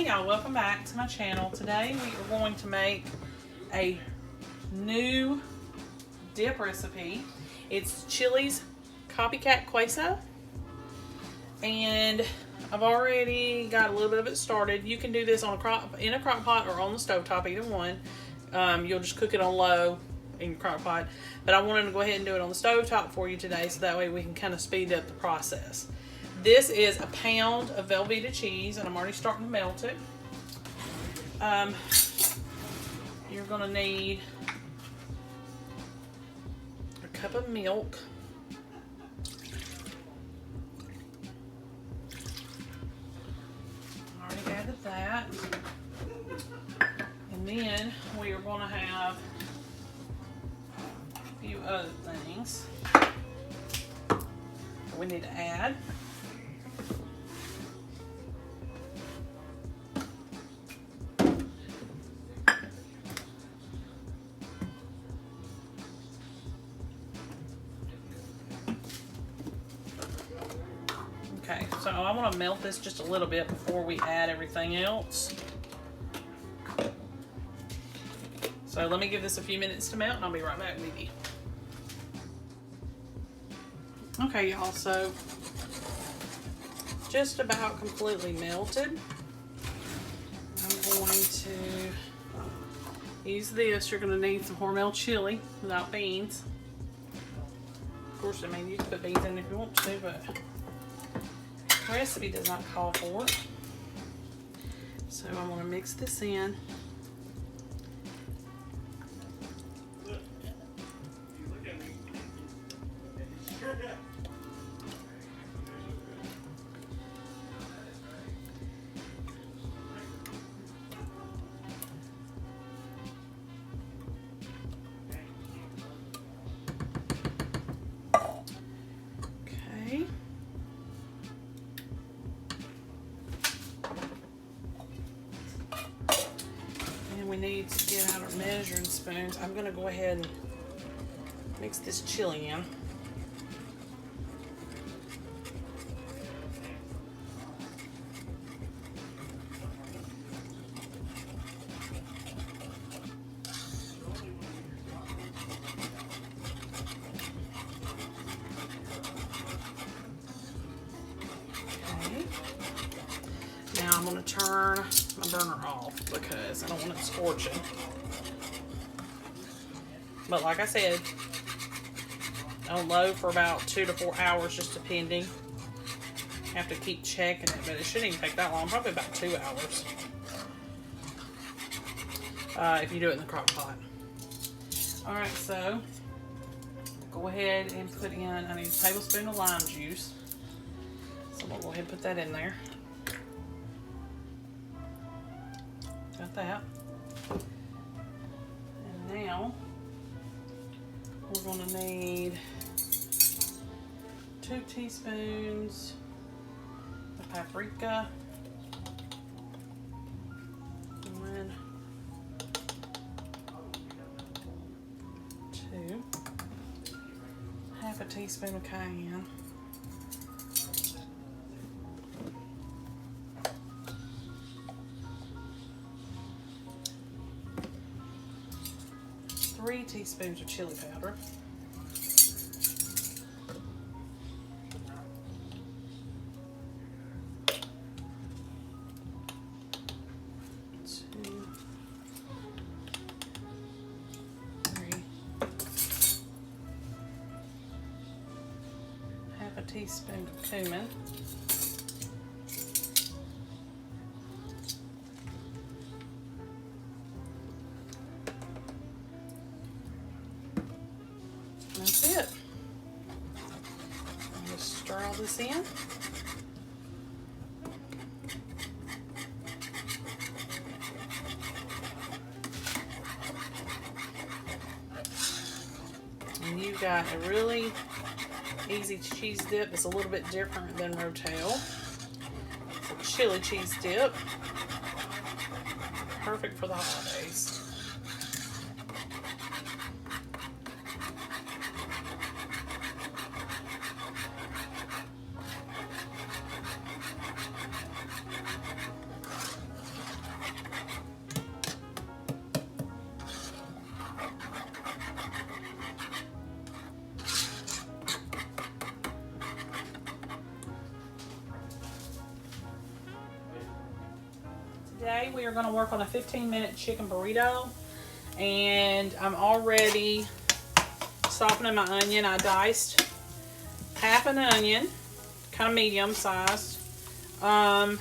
y'all, welcome back to my channel. Today we are going to make a new dip recipe. It's Chili's Copycat Queso, and I've already got a little bit of it started. You can do this on in a crock pot or on the stove top, either one. You'll just cook it on low in your crock pot, but I wanted to go ahead and do it on the stove top for you today, so that way we can kind of speed up the process. This is a pound of Velveeta cheese, and I'm already starting to melt it. You're going to need a cup of milk, already added that, and then we are going to have a few other things we need to add. Okay, so I want to melt this just a little bit before we add everything else. So let me give this a few minutes to melt, and I'll be right back with you. Okay, y'all, so just about completely melted. I'm going to use this. You're going to need some Hormel chili without beans. Of course, I mean, you can put beans in if you want to, but the recipe does not call for it. So I'm going to mix this in. Okay. And we need to get out our measuring spoons. I'm going to go ahead and mix this chili in. Now I'm going to turn my burner off because I don't want it scorching. But like I said, on low for about 2 to 4 hours, just depending. Have to keep checking it, but it shouldn't even take that long. Probably about 2 hours. If you do it in the crock pot. Alright, so go ahead and put in, I need a tablespoon of lime juice. So I'm going to go ahead and put that in there. Got that. And now we're going to need 2 teaspoons of paprika. 1, 2, half a teaspoon of cayenne. 3 teaspoons of chili powder. 2, 3, half a teaspoon of cumin. That's it. I'm just stir all this in. And you've got a really easy cheese dip. It's a little bit different than Rotel. It's a chili cheese dip. Perfect for the holidays. Today we are going to work on a 15-minute chicken burrito, and I'm already softening my onion. I diced half an onion, kind of medium sized, and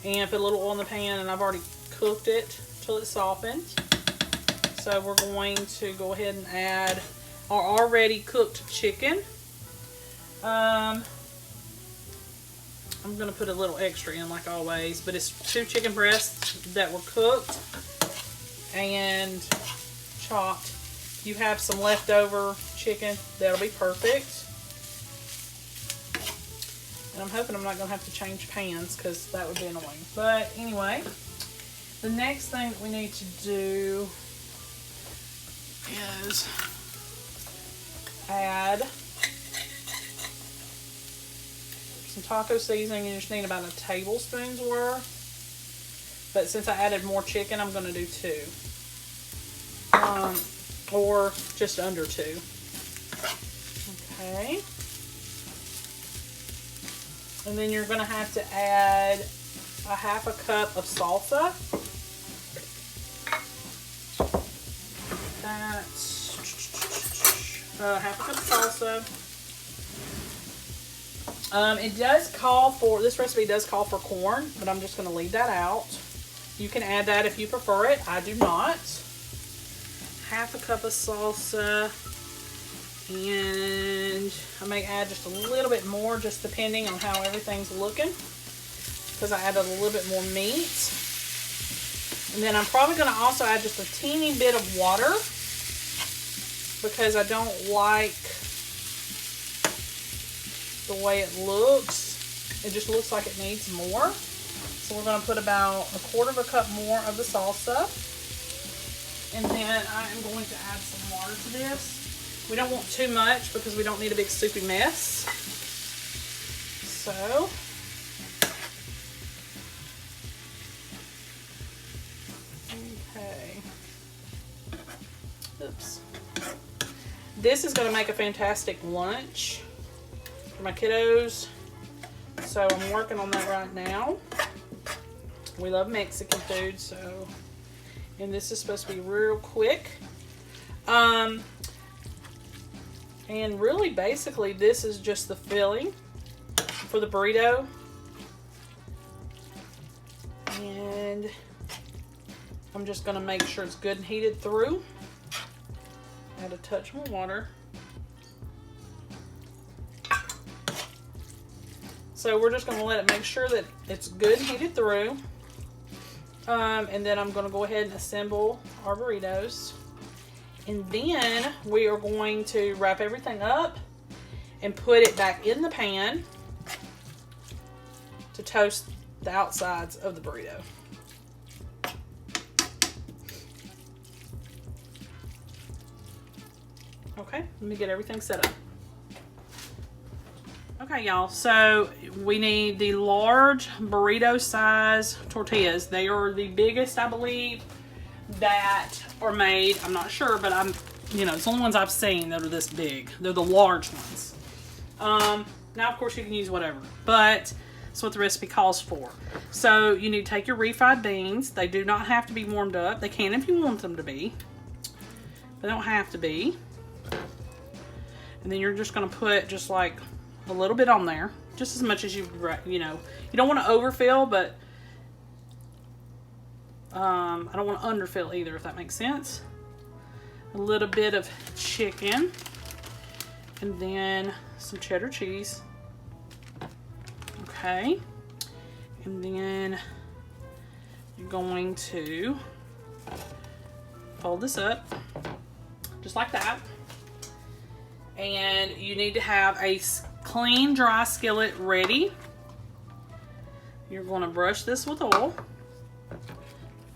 put a little oil in the pan, and I've already cooked it till it softens. So we're going to go ahead and add our already cooked chicken. I'm going to put a little extra in like always, but it's 2 chicken breasts that were cooked and chopped. If you have some leftover chicken, that'll be perfect. And I'm hoping I'm not going to have to change pans because that would be annoying. But anyway, the next thing that we need to do is add some taco seasoning. You just need about a tablespoon's worth. But since I added more chicken, I'm going to do 2. Or just under 2. Okay. And then you're going to have to add a half a cup of salsa. That's half a cup of salsa. It does call for, this recipe does call for corn, but I'm just going to leave that out. You can add that if you prefer it. I do not. Half a cup of salsa, and I may add just a little bit more, just depending on how everything's looking, because I added a little bit more meat. And then I'm probably going to also add just a teeny bit of water, because I don't like the way it looks. It just looks like it needs more. So we're going to put about 1/4 cup more of the salsa. And then I am going to add some water to this. We don't want too much because we don't need a big soupy mess. So okay. Oops. This is going to make a fantastic lunch for my kiddos. So I'm working on that right now. We love Mexican food, so, and this is supposed to be real quick. And really basically this is just the filling for the burrito. And I'm just going to make sure it's good and heated through. Add a touch more water. So we're just going to let it make sure that it's good and heated through. And then I'm going to go ahead and assemble our burritos. And then we are going to wrap everything up and put it back in the pan to toast the outsides of the burrito. Okay, let me get everything set up. Okay, y'all, so we need the large burrito size tortillas. They are the biggest, I believe, that are made. I'm not sure, but it's the only ones I've seen that are this big. They're the large ones. Now, of course, you can use whatever, but that's what the recipe calls for. So you need to take your refried beans. They do not have to be warmed up. They can if you want them to be. They don't have to be. And then you're just going to put just like a little bit on there, just as much as you don't want to overfill, but I don't want to underfill either, if that makes sense. A little bit of chicken, and then some cheddar cheese. Okay, and then you're going to fold this up just like that, and you need to have a clean, dry skillet ready. You're going to brush this with oil,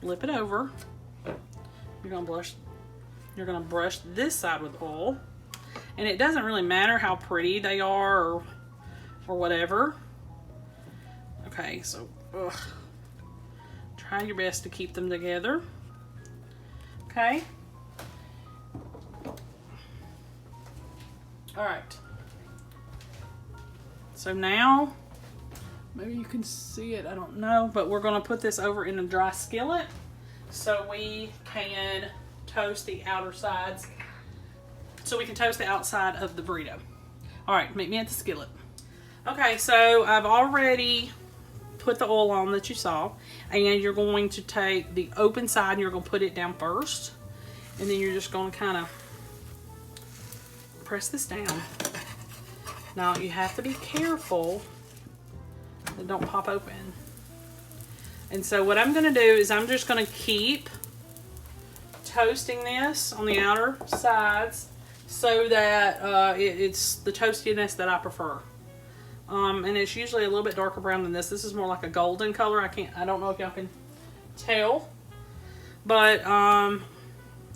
flip it over. You're going to brush this side with oil, and it doesn't really matter how pretty they are or whatever. Okay, so try your best to keep them together. Okay. All right. So now Maybe you can see it, I don't know. But we're gonna put this over in a dry skillet so we can toast the outer sides. So we can toast the outside of the burrito. All right, meet me at the skillet. Okay, so I've already put the oil on that you saw, and you're going to take the open side and you're going to put it down first, and then you're just going to kind of press this down. Now you have to be careful that don't pop open. And so what I'm going to do is I'm just going to keep toasting this on the outer sides so that it's the toastiness that I prefer. And it's usually a little bit darker brown than this. This is more like a golden color. I don't know if y'all can tell. But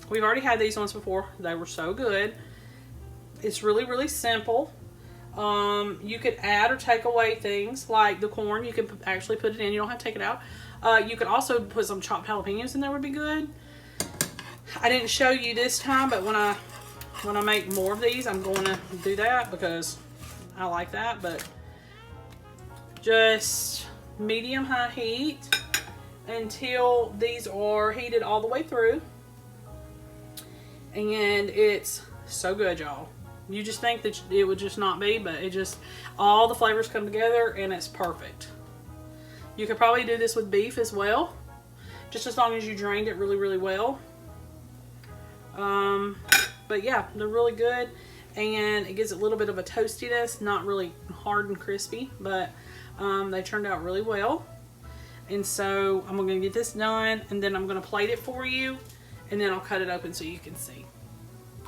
we've already had these ones before. They were so good. It's really, really simple. You could add or take away things like the corn. You can actually put it in. You don't have to take it out. You could also put some chopped jalapenos in there, would be good. I didn't show you this time, but when I make more of these, I'm going to do that because I like that. But just medium-high heat until these are heated all the way through. And it's so good, y'all. You just think that it would just not be, but it just, all the flavors come together and it's perfect. You could probably do this with beef as well, just as long as you drained it really, really well. But yeah, they're really good, and it gives it a little bit of a toastiness, not really hard and crispy, but they turned out really well. And so I'm going to get this done, and then I'm going to plate it for you, and then I'll cut it open so you can see.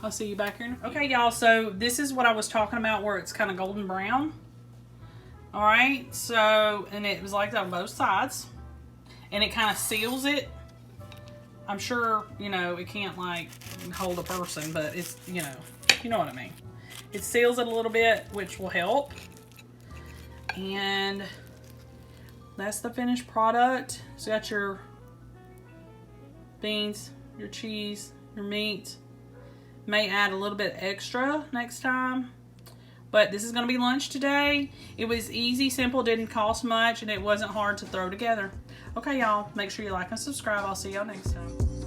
I'll see you back here. Okay, y'all, so this is what I was talking about where it's kind of golden brown. All right, so, and it was like that on both sides, and it kind of seals it. I'm sure, you know, it can't like hold a person, but it's, you know what I mean. It seals it a little bit, which will help. And that's the finished product. It's got your beans, your cheese, your meat. May add a little bit extra next time. But this is going to be lunch today. It was easy, simple, didn't cost much, and it wasn't hard to throw together. Okay, y'all, make sure you like and subscribe. I'll see y'all next time.